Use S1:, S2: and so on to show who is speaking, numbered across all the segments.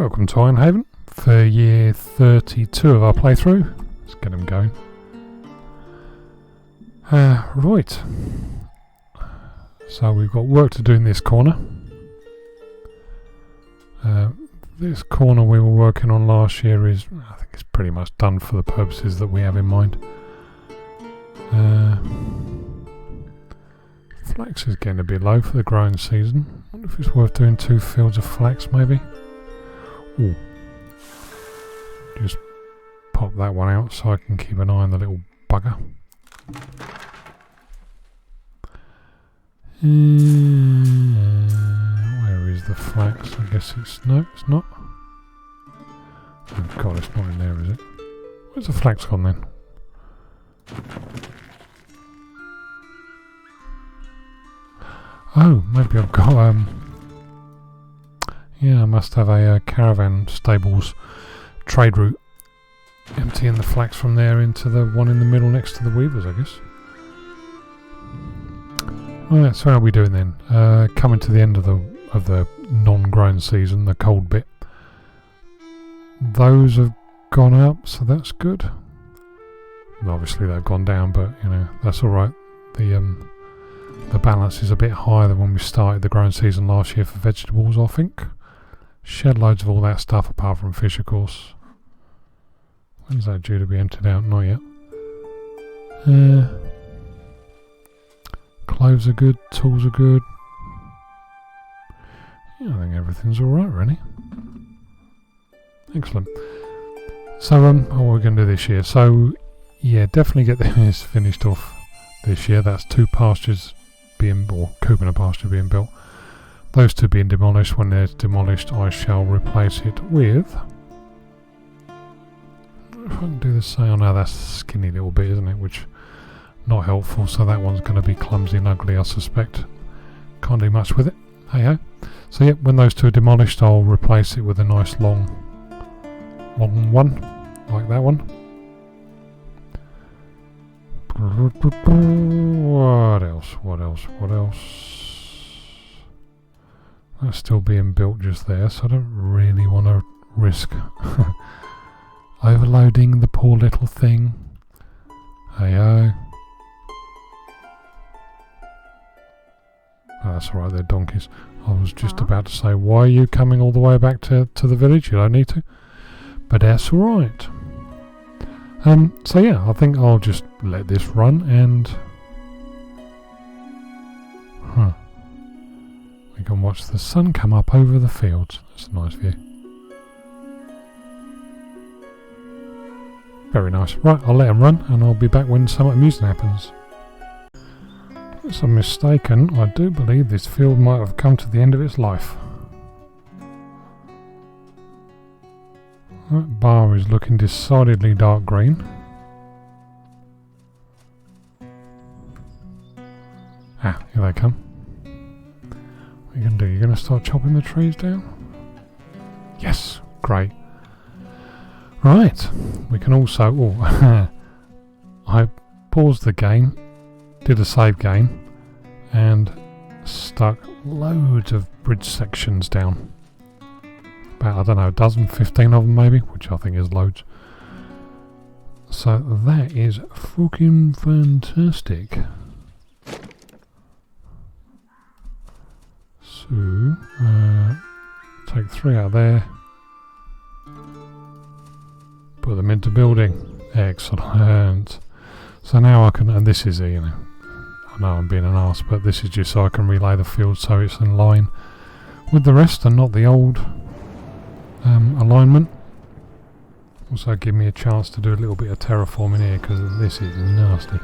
S1: Welcome to Ironhaven for year 32 of our playthrough. Let's get them going. Right. So we've got work to do in this corner. This corner we were working on last year is, I think it's pretty much done for the purposes that we have in mind. Flax is getting a bit low for the growing season. I wonder if it's worth doing 2 fields of flax maybe. Ooh. Just pop that one out so I can keep an eye on the little bugger. Where is the flax? I guess it's... no, it's not. Oh god, it's not in there, is it? Where's the flax gone then? Oh, maybe I've got... yeah, I must have a caravan stables trade route. Emptying the flax from there into the one in the middle next to the weavers, I guess. Alright, so how are we doing then? Coming to the end of the non-grown season, the cold bit. Those have gone up, so that's good. And obviously they've gone down, but you know, that's alright. The balance is a bit higher than when we started the growing season last year for vegetables, I think. Shed loads of all that stuff apart from fish, of course. When's that due to be emptied out? Not yet. Clothes are good, tools are good. Yeah, I think everything's alright, really. Excellent. So, what we're going to do this year. So, yeah, definitely get this finished off this year. That's 2 pastures being, or coop and a pasture being built. Those 2 being demolished. When they're demolished, I shall replace it with... if I can do the same. Oh no, that's a skinny little bit, isn't it? Which, not helpful. So that one's going to be clumsy and ugly, I suspect. Can't do much with it. Hey ho. So yeah, when those 2 are demolished, I'll replace it with a nice long one, like that one. What else? What else? What else? That's still being built just there, so I don't really want to risk overloading the poor little thing. Hey-oh. Oh, that's alright, they're donkeys. I was just about to say, why are you coming all the way back to the village? You don't need to. But that's alright. So yeah, I think I'll just let this run and... we can watch the sun come up over the fields. That's a nice view. Very nice. Right, I'll let him run and I'll be back when something amusing happens. Unless I'm mistaken, I do believe this field might have come to the end of its life. That bar is looking decidedly dark green. Ah, here they come. What are you going to do? You're going to start chopping the trees down? Yes, great. Right, we can also... oh, I paused the game, did a save game, and stuck loads of bridge sections down. About, I don't know, a dozen, 15 of them maybe, which I think is loads. So that is fucking fantastic. So, take 3 out there. Put them into building. Excellent. So now I can, and this is, you know, I know I'm being an arse, but this is just so I can relay the field so it's in line with the rest and not the old alignment. Also give me a chance to do a little bit of terraforming here because this is nasty.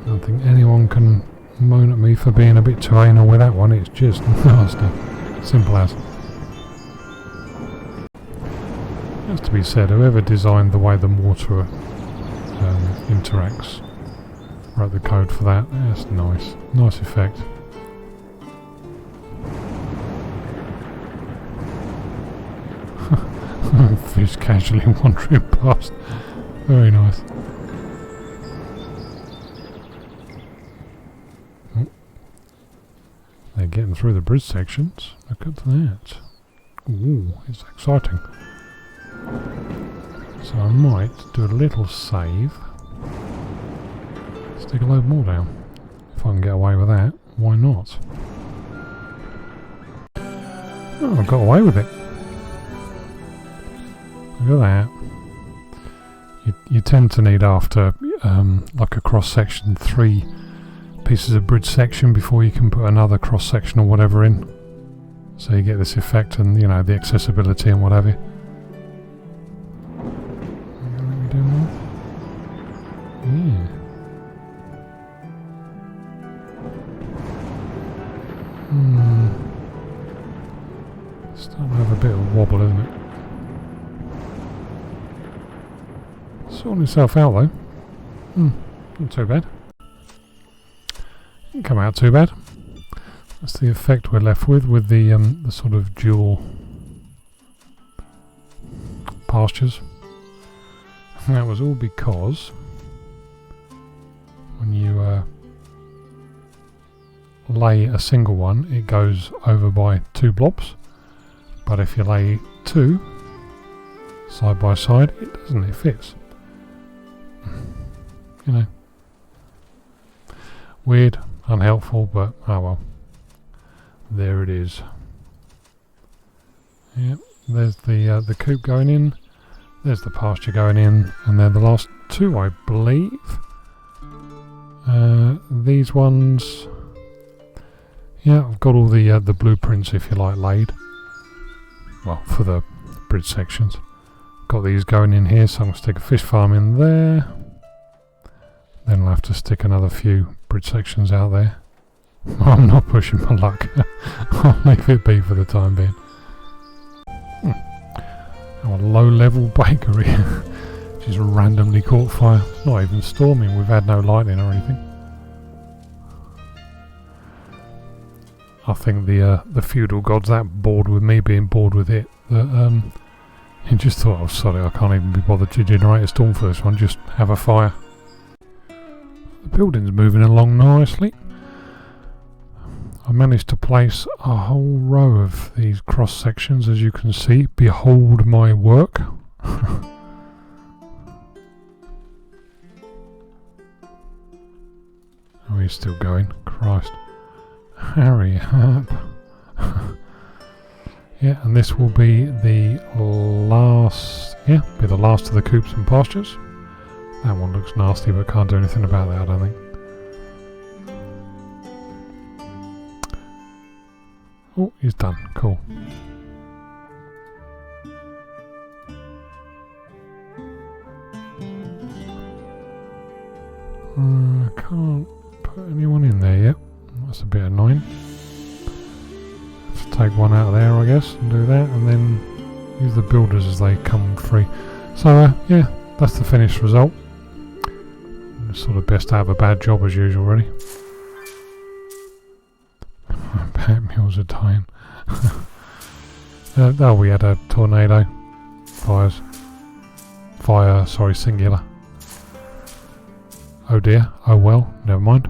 S1: I don't think anyone can moan at me for being a bit too anal with that one. It's just nasty. Simple as. It has to be said, whoever designed the way the water interacts wrote the code for that. That's nice. Nice effect. Fish casually wandering past. Very nice. they're getting through the bridge sections. Look at that. Ooh, it's exciting. So I might do a little save. Stick a load more down. If I can get away with that, why not? Oh, I got away with it. Look at that. You tend to need, after like a cross section, 3 pieces of bridge section before you can put another cross section or whatever in. So you get this effect and, you know, the accessibility and what have you. Let me do more. Yeah. Starting to have a bit of a wobble, isn't it? Sorting itself out though. Not too bad. Didn't come out too bad. That's the effect we're left with the sort of dual pastures. And that was all because when you lay a single one, it goes over by 2 blobs. But if you lay 2 side by side, it doesn't. It fits. You know, weird, unhelpful, but oh well. There it is. Yep, there's the coop going in. There's the pasture going in, and then the last 2, I believe. These ones. Yeah, I've got all the blueprints, if you like, laid. Well, for the bridge sections. Got these going in here, so I'm going to stick a fish farm in there. Then I'll have to stick another few bridge sections out there. I'm not pushing my luck. I'll leave it be for the time being. Our low-level bakery just randomly caught fire. Not even storming. We've had no lightning or anything. I think the feudal god's that bored with me being bored with it that he just thought, oh sorry, I can't even be bothered to generate a storm for this one. Just have a fire. The building's moving along nicely. I managed to place a whole row of these cross sections, as you can see. Behold my work. Oh, he's still going. Christ. Hurry up. Yeah, and this will be the last. Yeah, be the last of the coops and pastures. That one looks nasty, but can't do anything about that, I don't think. Oh, he's done. Cool. I can't put anyone in there yet. That's a bit annoying. Have to take one out of there, I guess, and do that, and then use the builders as they come free. So, yeah, that's the finished result. It's sort of best to have a bad job as usual, really. Bat mules are dying. Oh, we had a tornado. Fire, sorry, singular. Oh dear, oh well, never mind.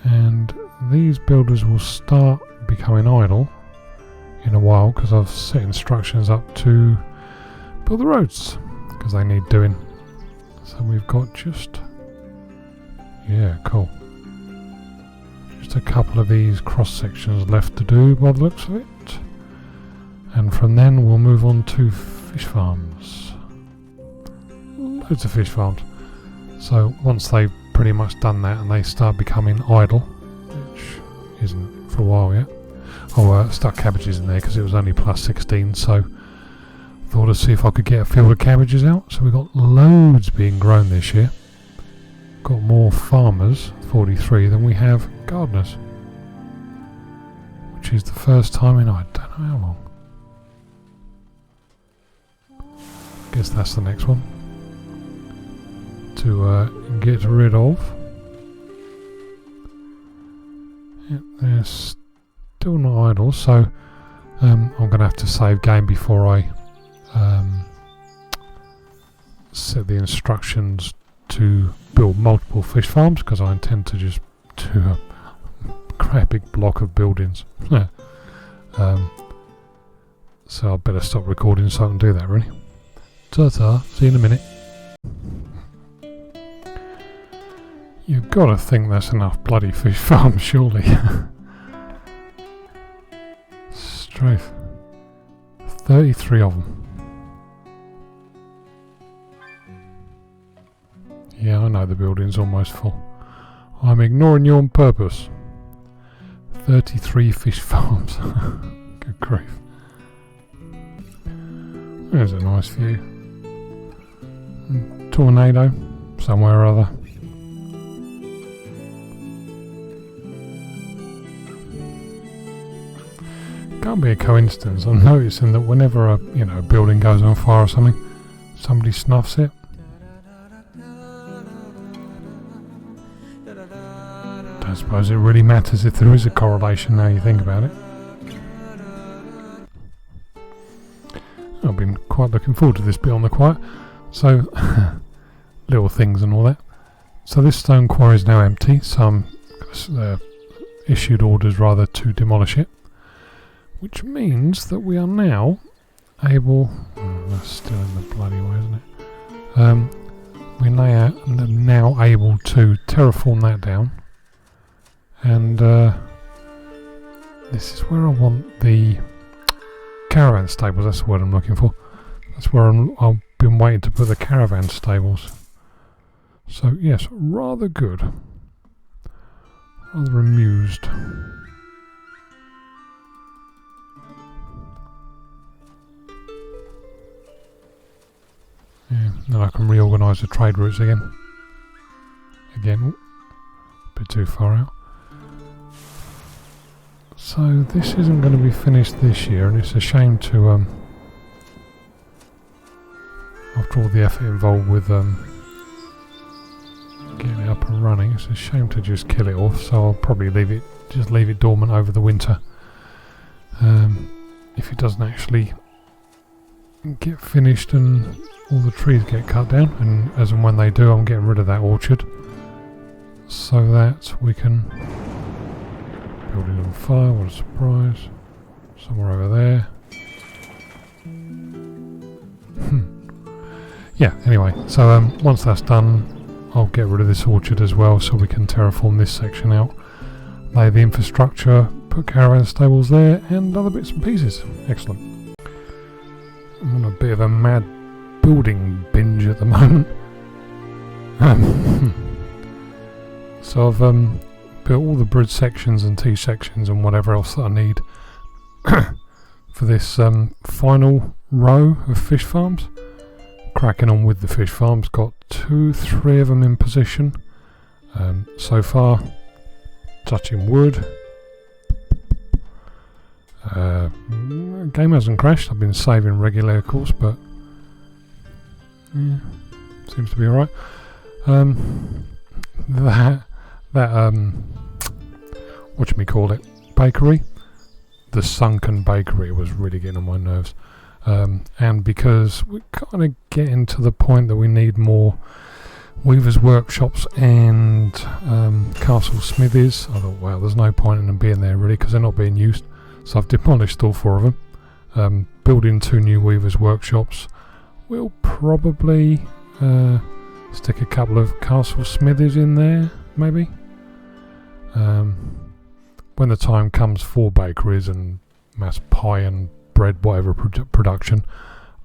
S1: And these builders will start becoming idle in a while because I've set instructions up to build the roads because they need doing. So we've got just, yeah, cool. Just a couple of these cross sections left to do by the looks of it. And from then we'll move on to fish farms. Loads of fish farms. So once they've pretty much done that and they start becoming idle, which isn't for a while yet. Oh, stuck cabbages in there because it was only plus 16, so thought I'd see if I could get a field of cabbages out. So we've got loads being grown this year. Got more farmers, 43, than we have gardeners. Which is the first time in I don't know how long. Guess that's the next one to get rid of. Yep, they're still not idle, so I'm going to have to save game before I set the instructions to build multiple fish farms, because I intend to just do great big block of buildings. So I better stop recording so I can do that, really. Ta-ta, see you in a minute. You've got to think that's enough bloody fish farms, surely. Straight. 33 of them. Yeah, I know the building's almost full. I'm ignoring you on purpose. 33 fish farms. Good grief. There's a nice view. Tornado, somewhere or other. Can't be a coincidence. I'm noticing that whenever a building goes on fire or something, somebody snuffs it. Don't suppose it really matters if there is a correlation now you think about it. I've been quite looking forward to this bit on the quiet. So, little things and all that. So this stone quarry is now empty, so I'm issued orders rather to demolish it. Which means that we are now able... Oh, that's still in the bloody way, isn't it? We're now able to terraform that down. And this is where I want the caravan stables. That's the word I'm looking for. That's where I've been waiting to put the caravan stables. So yes, rather good. Rather amused. Yeah, then I can reorganise the trade routes again. Again, a bit too far out. So this isn't going to be finished this year, and it's a shame to, after all the effort involved with getting it up and running, it's a shame to just kill it off. So I'll probably leave it dormant over the winter. If it doesn't actually get finished and all the trees get cut down, and as and when they do, I'm getting rid of that orchard so that we can build it on fire. What a surprise. Somewhere over there. Yeah, anyway, so once that's done, I'll get rid of this orchard as well so we can terraform this section out, lay the infrastructure, put caravan stables there, and other bits and pieces. Excellent. I'm on a bit of a mad building binge at the moment. So I've built all the bridge sections and T sections and whatever else that I need for this final row of fish farms. Cracking on with the fish farms. Got 3 of them in position so far. Touching wood. Game hasn't crashed. I've been saving regularly, of course, but yeah, seems to be alright. That whatchamacallit, bakery, the sunken bakery was really getting on my nerves. And because we're kind of getting to the point that we need more weavers' workshops and castle smithies, I thought, well, there's no point in them being there really because they're not being used. So I've demolished all 4 of them, building 2 new weavers' workshops. We'll probably stick a couple of castle smithies in there, maybe. When the time comes for bakeries and mass pie and bread, whatever production,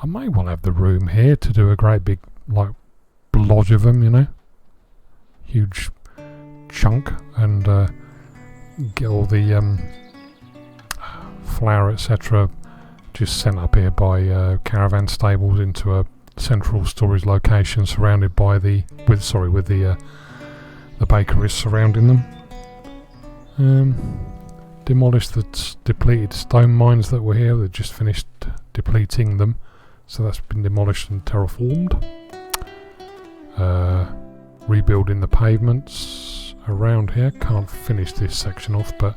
S1: I may well have the room here to do a great big blodge of them, huge chunk, and get all the flour, etc., just sent up here by caravan stables into a central storage location surrounded by the bakeries surrounding them. Demolished the depleted stone mines that were here. They've just finished depleting them, so that's been demolished and terraformed. Rebuilding the pavements around here. Can't finish this section off, but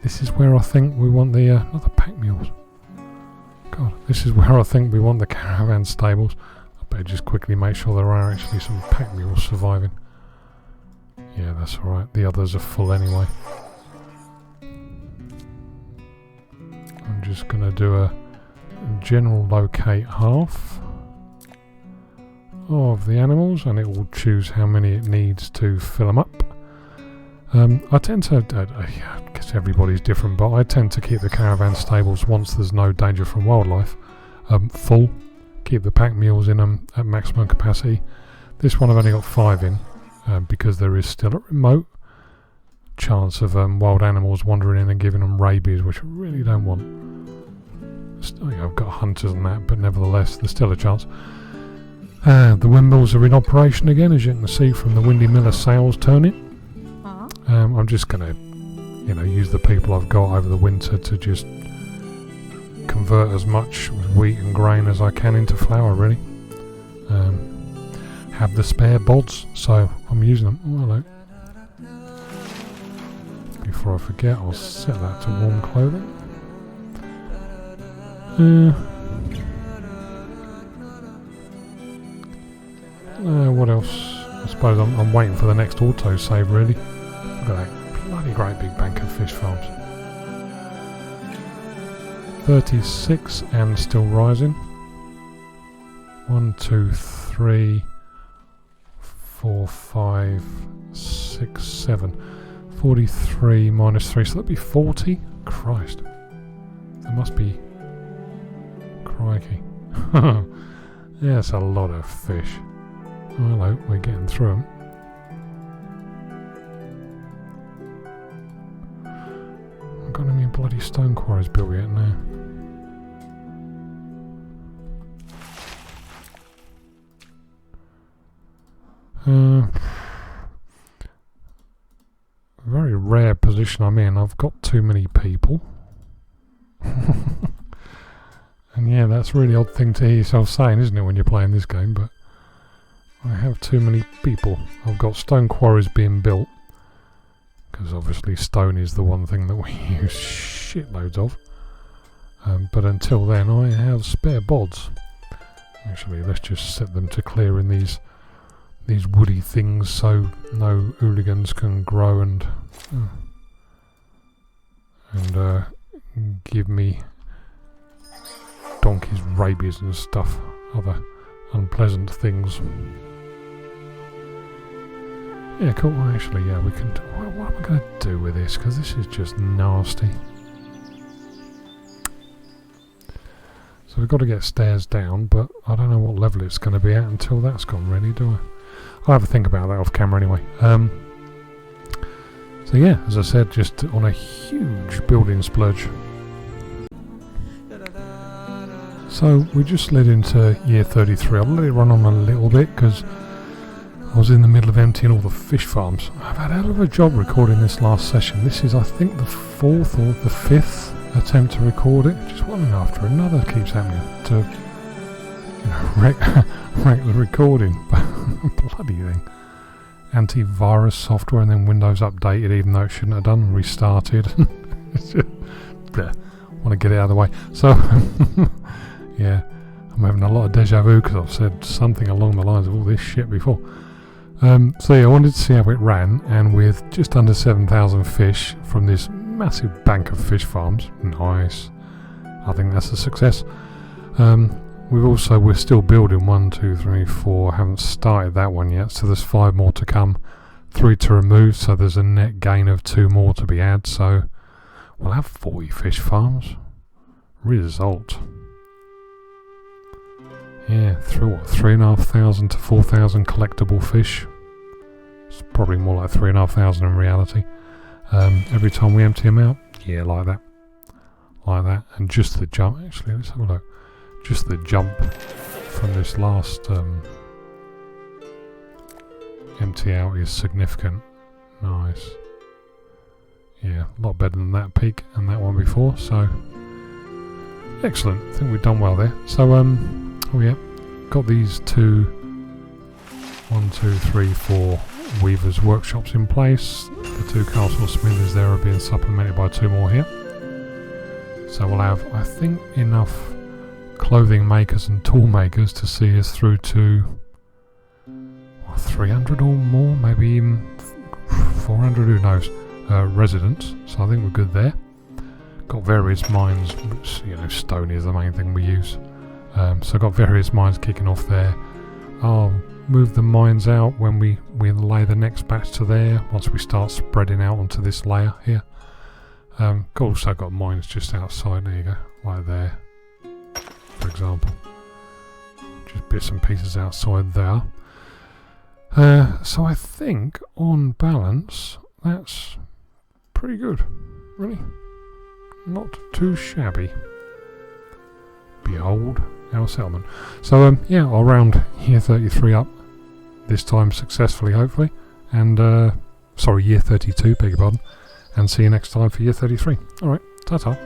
S1: this is where I think we want the not the pack mules. God, this is where I think we want the caravan stables. I better just quickly make sure there are actually some pack mules surviving. Yeah, that's alright. The others are full anyway. just going to do a general locate half of the animals, and it will choose how many it needs to fill them up. I tend to, I guess everybody's different, but I tend to keep the caravan stables, once there's no danger from wildlife, full. Keep the pack mules in them at maximum capacity. This one I've only got 5 in, because there is still a remote chance of wild animals wandering in and giving them rabies, which I really don't want. I've got hunters and that, but nevertheless there's still a chance. The windmills are in operation again, as you can see from the Windy Miller sails turning. I'm just going to, use the people I've got over the winter to just convert as much wheat and grain as I can into flour, really. Have the spare bods, so I'm using them. Oh, hello. Before I forget, I'll set that to warm clothing. What else? I suppose I'm waiting for the next auto save, really. Look at that bloody great big bank of fish farms. 36 and still rising. 1, 2, 3, 4, 5, 6, 7. 43 minus 3, so that'd be 40. Christ. There must be... Crikey. Yeah, that's a lot of fish. Oh, hello, we're getting through them. I've got any bloody stone quarries built yet now. Very rare position I'm in. I've got too many people. And yeah, that's a really odd thing to hear yourself saying, isn't it, when you're playing this game, but I have too many people. I've got stone quarries being built, because obviously stone is the one thing that we use shitloads of. But until then, I have spare bods. Actually, let's just set them to clearing these woody things so no hooligans can grow and give me donkeys rabies and stuff, other unpleasant things. Yeah, cool. Well, actually, yeah, we can. What am I going to do with this? Because this is just nasty. So we've got to get stairs down, but I don't know what level it's going to be at until that's gone ready, do I? I'll have a think about that off camera anyway. So yeah, as I said, just on a huge building splurge. So we just slid into year 33. I'll let it run on a little bit because I was in the middle of emptying all the fish farms. I've had a hell of a job recording this last session. This is, I think, the 4th or the 5th attempt to record it. Just one after another keeps happening to wreck the recording. Bloody thing. Antivirus software and then Windows updated even though it shouldn't have done. Restarted. Want to get it out of the way. So, yeah, I'm having a lot of deja vu because I've said something along the lines of all this shit before. So yeah, I wanted to see how it ran, and with just under 7,000 fish from this massive bank of fish farms, nice. I think that's a success. We're still building 1, 2, 3, 4. Haven't started that one yet, so there's 5 more to come, 3 to remove. So there's a net gain of 2 more to be added. So we'll have 40 fish farms. Result. Yeah, through what, 3,500 to 4,000 collectible fish. It's probably more like 3,500 in reality. Every time we empty them out, yeah, like that, and just the jump. Actually, let's have a look. Just the jump from this last empty out is significant. Nice. Yeah, a lot better than that peak and that one before. So excellent. I think we've done well there. So oh yeah, got these 2, 1, 2, 3, 4 weavers workshops in place. The 2 castle smithers there are being supplemented by 2 more here. So we'll have, I think, enough clothing makers and tool makers to see us through to 300 or more, maybe even 400, who knows, residents. So I think we're good there. got various mines, which, you know, stone is the main thing we use. So I've got various mines kicking off there. I'll move the mines out when we lay the next batch to there, once we start spreading out onto this layer here. Also got mines just outside, there you go, like there, for example. Just bits and pieces outside there. So I think, on balance, that's pretty good, really. Not too shabby. Behold our settlement. So yeah, I'll round year 33 up this time successfully, hopefully. And sorry, year 32, beg your pardon. And see you next time for year 33. Alright, ta-ta.